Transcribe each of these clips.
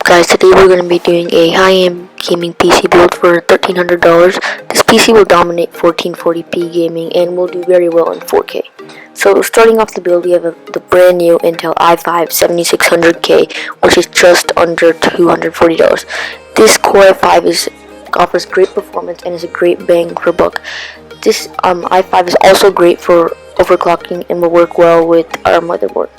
Guys, today we're going to be doing a high-end gaming PC build for $1,300. This PC will dominate 1440p gaming and will do very well in 4K. So starting off the build, we have the brand new Intel i5 7600K, which is just under $240. This Core i5 offers great performance and is a great bang for buck. This i5 is also great for overclocking and will work well with our motherboard.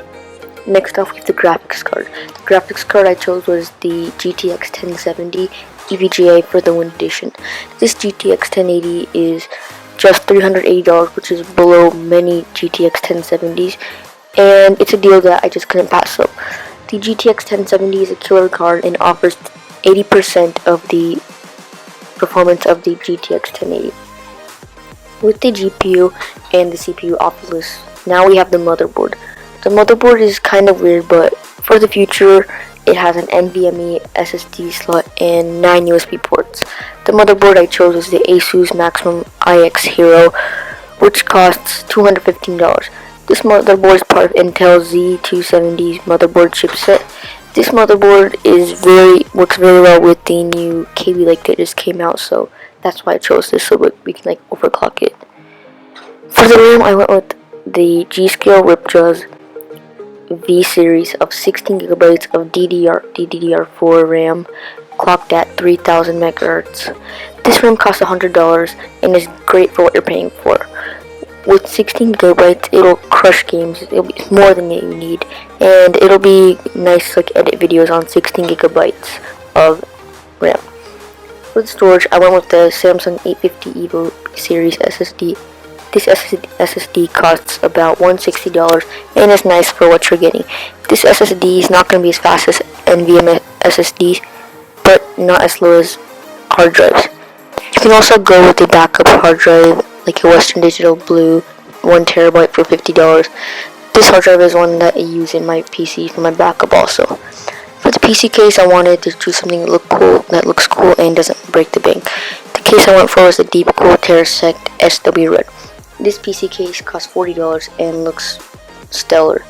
Next off, we have the graphics card. The graphics card I chose was the GTX 1070 EVGA for the Wind Edition. This GTX 1080 is just $380, which is below many GTX 1070s, and it's a deal that I just couldn't pass up. The GTX 1070 is a killer card and offers 80% of the performance of the GTX 1080. With the GPU and the CPU off the list, now we have the motherboard. The motherboard is kind of weird, but for the future, it has an NVMe SSD slot and 9 USB ports. The motherboard I chose is the Asus Maximum iX Hero, which costs $215. This motherboard is part of Intel Z270's motherboard chipset. This motherboard works very well with the new Kaby Lake that just came out, so that's why I chose this, so we can overclock it. For the RAM, I went with the G.Skill Ripjaws V series of 16GB of DDR4 RAM, clocked at 3000 MHz. This RAM costs $100 and is great for what you're paying for. With 16GB, it'll crush games. It'll be more than you need, and it'll be nice to edit videos on 16GB of RAM. For the storage, I went with the Samsung 850 EVO series SSD. This SSD costs about $160 and is nice for what you're getting. This SSD is not going to be as fast as NVMe SSDs, but not as slow as hard drives. You can also go with a backup hard drive like a Western Digital Blue 1TB for $50. This hard drive is one that I use in my PC for my backup also. For the PC case, I wanted to choose something that looks cool and doesn't break the bank. The case I went for was the Deepcool Terrasect SW Red. This PC case costs $40 and looks stellar.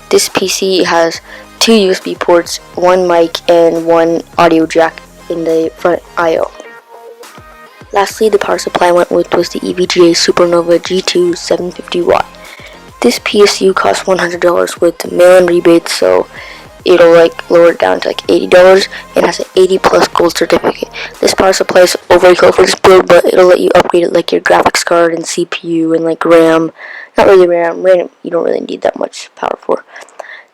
This PC has 2 USB ports, 1 mic, and 1 audio jack in the front I/O. Lastly, the power supply I went with was the EVGA Supernova G2 750W. This PSU costs $100 with mail-in rebates, so it'll lower it down to $80 and has an 80+ gold certificate. This power supply is overkill for this build, but it'll let you upgrade it your graphics card and CPU and RAM. Not really RAM you don't really need that much power for.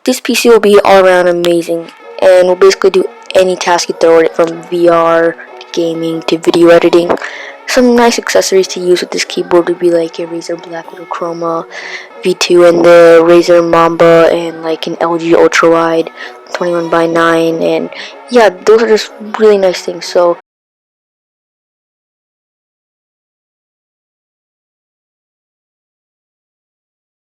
This PC will be all around amazing and will basically do any task you throw at it, from VR to gaming to video editing. Some nice accessories to use with this keyboard would be a Razer Blackwidow V2 and the Razer Mamba and an LG Ultrawide 21:9, and yeah, those are just really nice things. So